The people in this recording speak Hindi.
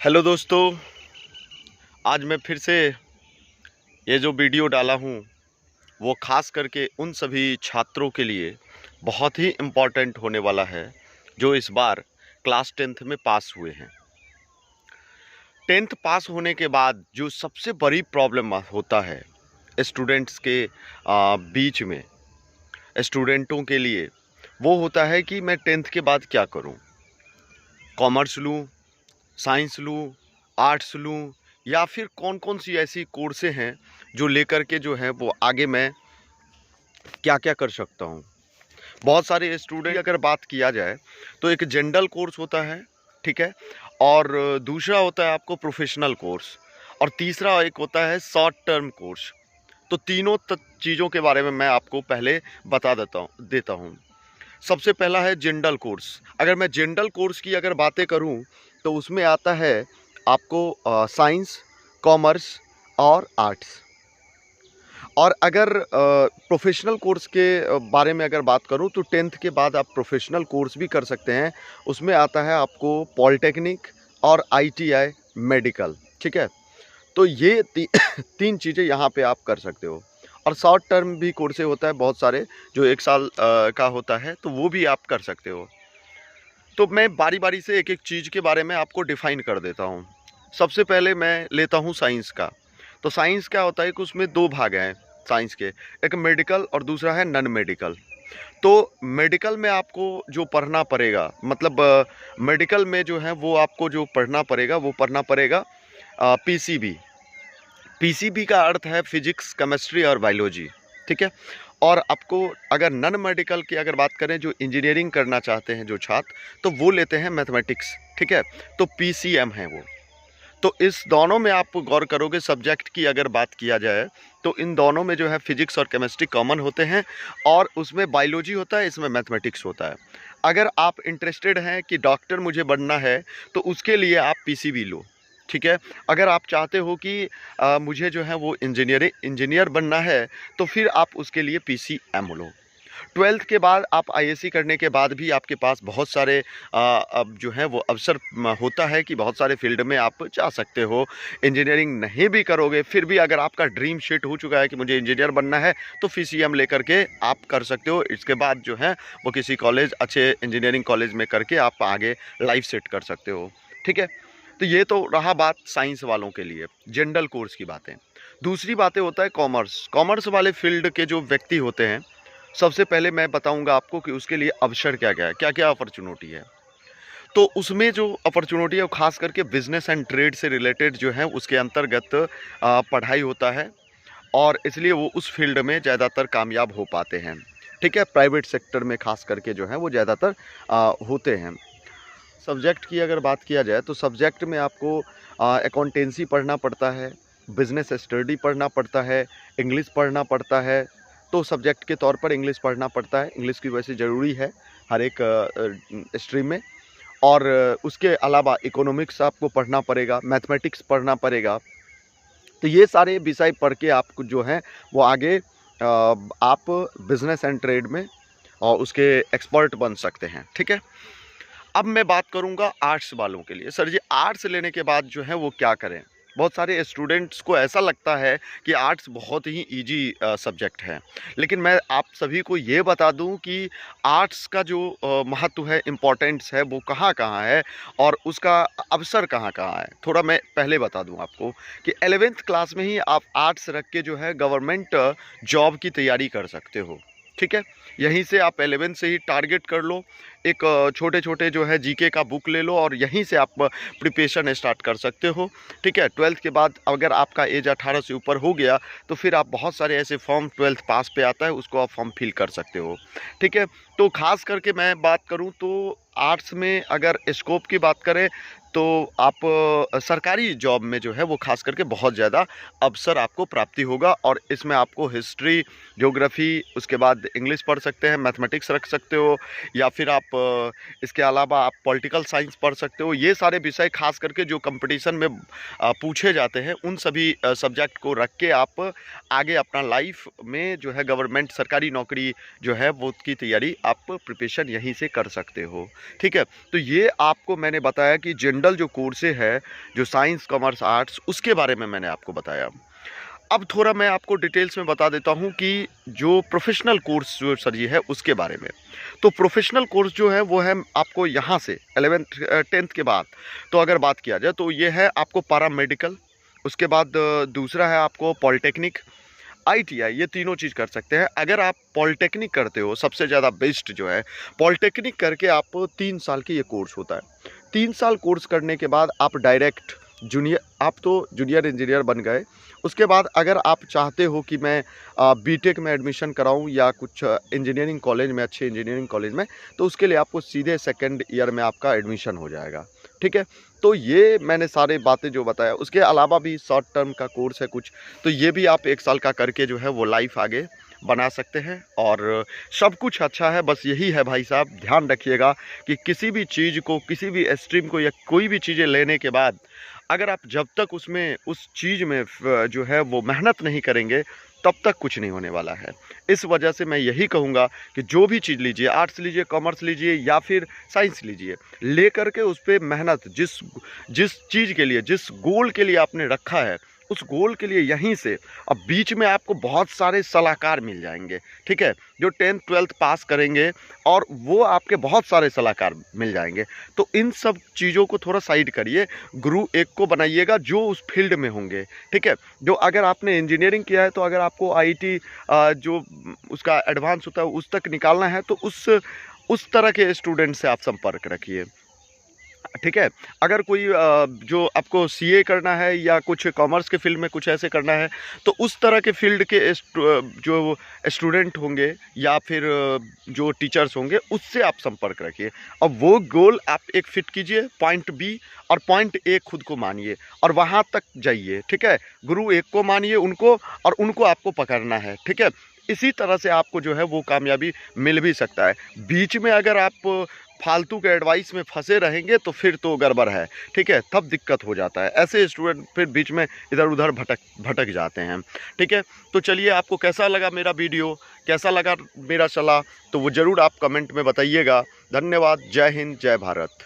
हेलो दोस्तों, आज मैं फिर से ये जो वीडियो डाला हूँ वो ख़ास करके उन सभी छात्रों के लिए बहुत ही इम्पोर्टेंट होने वाला है जो इस बार क्लास 10th में पास हुए हैं। 10th पास होने के बाद जो सबसे बड़ी प्रॉब्लम होता है स्टूडेंट्स के बीच में, स्टूडेंटों के लिए, वो होता है कि मैं 10th के बाद क्या करूँ। कॉमर्स लूँ, साइंस लूँ, आर्ट्स लूँ, या फिर कौन कौन सी ऐसी कोर्सें हैं जो लेकर के जो है वो आगे मैं क्या क्या कर सकता हूँ। बहुत सारे स्टूडेंट अगर बात किया जाए तो एक जनरल कोर्स होता है, ठीक है, और दूसरा होता है आपको प्रोफेशनल कोर्स, और तीसरा एक होता है शॉर्ट टर्म कोर्स। तो तीनों चीज़ों के बारे में मैं आपको पहले बता देता हूँ। सबसे पहला है जनरल कोर्स। अगर मैं जनरल कोर्स की अगर बातें करूं तो उसमें आता है आपको साइंस, कॉमर्स और आर्ट्स। और अगर प्रोफेशनल कोर्स के बारे में अगर बात करूं तो 10th के बाद आप प्रोफेशनल कोर्स भी कर सकते हैं। उसमें आता है आपको पॉलिटेक्निक और आईटीआई मेडिकल, ठीक है। तो ये तीन चीज़ें यहाँ पे आप कर सकते हो। और शॉर्ट टर्म भी कोर्से होता है बहुत सारे जो 1 साल का होता है, तो वो भी आप कर सकते हो। तो मैं बारी बारी से एक एक चीज़ के बारे में आपको डिफ़ाइन कर देता हूँ। सबसे पहले मैं लेता हूँ साइंस का। तो साइंस क्या होता है कि उसमें 2 भाग हैं साइंस के, एक मेडिकल और दूसरा है नॉन मेडिकल। तो मेडिकल में आपको जो पढ़ना पड़ेगा, मतलब मेडिकल में जो है वो आपको जो पढ़ना पड़ेगा वो पढ़ना पड़ेगा पीसीबी। पीसीबी का अर्थ है फिजिक्स, केमिस्ट्री और बायोलॉजी, ठीक है। और आपको अगर नॉन मेडिकल की अगर बात करें, जो इंजीनियरिंग करना चाहते हैं जो छात्र, तो वो लेते हैं मैथमेटिक्स, ठीक है। तो पीसीएम है वो। तो इस दोनों में आप गौर करोगे, सब्जेक्ट की अगर बात किया जाए तो इन दोनों में जो है फिजिक्स और केमिस्ट्री कॉमन होते हैं, और उसमें बायोलॉजी होता है, इसमें मैथमेटिक्स होता है। अगर आप इंटरेस्टेड हैं कि डॉक्टर मुझे बनना है तो उसके लिए आप पीसीबी लो, ठीक है। अगर आप चाहते हो कि मुझे जो है वो इंजीनियर बनना है, तो फिर आप उसके लिए पीसीएम लो। 12th के बाद आप आईएससी करने के बाद भी आपके पास बहुत सारे अब जो है वो अवसर होता है कि बहुत सारे फील्ड में आप जा सकते हो। इंजीनियरिंग नहीं भी करोगे फिर भी अगर आपका ड्रीम शिट हो चुका है कि मुझे इंजीनियर बनना है, तो पीसीएम लेकर के आप कर सकते हो। इसके बाद जो है वो किसी कॉलेज, अच्छे इंजीनियरिंग कॉलेज में करके आप आगे लाइफ सेट कर सकते हो, ठीक है। तो ये तो रहा बात साइंस वालों के लिए, जनरल कोर्स की बातें। दूसरी बातें होता है कॉमर्स। कॉमर्स वाले फील्ड के जो व्यक्ति होते हैं, सबसे पहले मैं बताऊंगा आपको कि उसके लिए अवसर क्या क्या है, क्या क्या अपॉर्चुनिटी है। तो उसमें जो अपॉर्चुनिटी है वो खास करके बिजनेस एंड ट्रेड से रिलेटेड जो है उसके अंतर्गत पढ़ाई होता है, और इसलिए वो उस फील्ड में ज़्यादातर कामयाब हो पाते हैं, ठीक है। प्राइवेट सेक्टर में खास करके जो है वो ज़्यादातर होते हैं। सब्जेक्ट की अगर बात किया जाए तो सब्जेक्ट में आपको अकाउंटेंसी पढ़ना पड़ता है, बिजनेस स्टडी पढ़ना पड़ता है, इंग्लिश पढ़ना पड़ता है। तो सब्जेक्ट के तौर पर इंग्लिश पढ़ना पड़ता है, इंग्लिश की वैसे ज़रूरी है हर एक स्ट्रीम में। और उसके अलावा इकोनॉमिक्स आपको पढ़ना पड़ेगा, मैथमेटिक्स पढ़ना पड़ेगा। तो ये सारे विषय पढ़ के आपको जो है वो आगे आप बिजनेस एंड ट्रेड में और उसके एक्सपर्ट बन सकते हैं, ठीक है। अब मैं बात करूंगा आर्ट्स वालों के लिए। सर जी, आर्ट्स लेने के बाद जो है वो क्या करें। बहुत सारे स्टूडेंट्स को ऐसा लगता है कि आर्ट्स बहुत ही इजी सब्जेक्ट है, लेकिन मैं आप सभी को ये बता दूं कि आर्ट्स का जो महत्व है, इम्पोर्टेंस है, वो कहाँ कहाँ है और उसका अवसर कहाँ कहाँ है। थोड़ा मैं पहले बता दूं आपको कि 11th क्लास में ही आप आर्ट्स रख के जो है गवर्नमेंट जॉब की तैयारी कर सकते हो, ठीक है। यहीं से आप 11 से ही टारगेट कर लो। एक छोटे छोटे जो है जीके का बुक ले लो और यहीं से आप प्रिपरेशन स्टार्ट कर सकते हो, ठीक है। 12th के बाद अगर आपका एज 18 से ऊपर हो गया तो फिर आप बहुत सारे ऐसे फॉर्म 12th पास पे आता है, उसको आप फॉर्म फिल कर सकते हो, ठीक है। तो खास करके मैं बात करूं तो आर्ट्स में अगर स्कोप की बात करें तो आप सरकारी जॉब में जो है वो खास करके बहुत ज़्यादा अवसर आपको प्राप्ति होगा। और इसमें आपको हिस्ट्री, ज्योग्राफी, उसके बाद इंग्लिश पढ़ सकते हैं, मैथमेटिक्स रख सकते हो, या फिर आप इसके अलावा आप पॉलिटिकल साइंस पढ़ सकते हो। ये सारे विषय खास करके जो कंपटीशन में पूछे जाते हैं, उन सभी सब्जेक्ट को रख के आप आगे अपना लाइफ में जो है गवर्नमेंट सरकारी नौकरी जो है वो की तैयारी आप प्रिपरेशन यहीं से कर सकते हो। ठीक है। तो ये आपको मैंने बताया कि जनरल जो कोर्सेज है, जो साइंस, कॉमर्स, आर्ट्स, उसके बारे में मैंने आपको बताया। अब थोड़ा मैं आपको डिटेल्स में बता देता हूँ कि जो प्रोफेशनल कोर्स जो सर ये है उसके बारे में। तो प्रोफेशनल कोर्स जो है वो है आपको यहाँ से 11th 10th के बाद, तो अगर बात किया जाए तो ये है आपको पैरामेडिकल, उसके बाद दूसरा है आपको पॉलिटेक्निक, आईटीआई, ये तीनों चीज़ कर सकते हैं। अगर आप पॉलिटेक्निक करते हो, सबसे ज़्यादा बेस्ट जो है पॉलिटेक्निक करके आप 3 साल की ये कोर्स होता है। 3 साल कोर्स करने के बाद आप डायरेक्ट जूनियर, आप तो जूनियर इंजीनियर बन गए। उसके बाद अगर आप चाहते हो कि मैं बीटेक में एडमिशन कराऊं या कुछ इंजीनियरिंग कॉलेज में, अच्छे इंजीनियरिंग कॉलेज में, तो उसके लिए आपको सीधे सेकंड ईयर में आपका एडमिशन हो जाएगा। ठीक है, तो ये मैंने सारे बातें जो बताया। उसके अलावा भी शॉर्ट टर्म का कोर्स है कुछ, तो ये भी आप 1 साल का करके जो है वो लाइफ आगे बना सकते हैं और सब कुछ अच्छा है। बस यही है भाई साहब, ध्यान रखिएगा कि किसी भी चीज़ को, किसी भी स्ट्रीम को या कोई भी चीज़ें लेने के बाद अगर आप जब तक उसमें, उस चीज़ में जो है वो मेहनत नहीं करेंगे, तब तक कुछ नहीं होने वाला है। इस वजह से मैं यही कहूँगा कि जो भी चीज़ लीजिए, आर्ट्स लीजिए, कॉमर्स लीजिए या फिर साइंस लीजिए, लेकर के उस पर मेहनत, जिस चीज़ के लिए, जिस गोल के लिए आपने रखा है, उस गोल के लिए यहीं से। अब बीच में आपको बहुत सारे सलाहकार मिल जाएंगे, ठीक है, जो 10th 12th पास करेंगे और वो आपके बहुत सारे सलाहकार मिल जाएंगे। तो इन सब चीज़ों को थोड़ा साइड करिए, गुरु एक को बनाइएगा जो उस फील्ड में होंगे। ठीक है, जो अगर आपने इंजीनियरिंग किया है तो अगर आपको आईटी जो उसका एडवांस होता है उस तक निकालना है, तो उस तरह के स्टूडेंट से आप संपर्क रखिए। ठीक है, अगर कोई जो आपको सीए करना है या कुछ कॉमर्स के फील्ड में कुछ ऐसे करना है, तो उस तरह के फील्ड के जो स्टूडेंट होंगे या फिर जो टीचर्स होंगे, उससे आप संपर्क रखिए। अब वो गोल आप एक फिट कीजिए, पॉइंट बी और पॉइंट ए खुद को मानिए और वहाँ तक जाइए। ठीक है, गुरु एक को मानिए उनको, और उनको आपको पकड़ना है। ठीक है, इसी तरह से आपको जो है वो कामयाबी मिल भी सकता है। बीच में अगर आप फालतू के एडवाइस में फंसे रहेंगे तो फिर तो गड़बड़ है। ठीक है, तब दिक्कत हो जाता है। ऐसे स्टूडेंट फिर बीच में इधर उधर भटक जाते हैं। ठीक है, तो चलिए, आपको कैसा लगा मेरा वीडियो, कैसा लगा मेरा सलाह, तो वो ज़रूर आप कमेंट में बताइएगा। धन्यवाद। जय हिंद, जय भारत।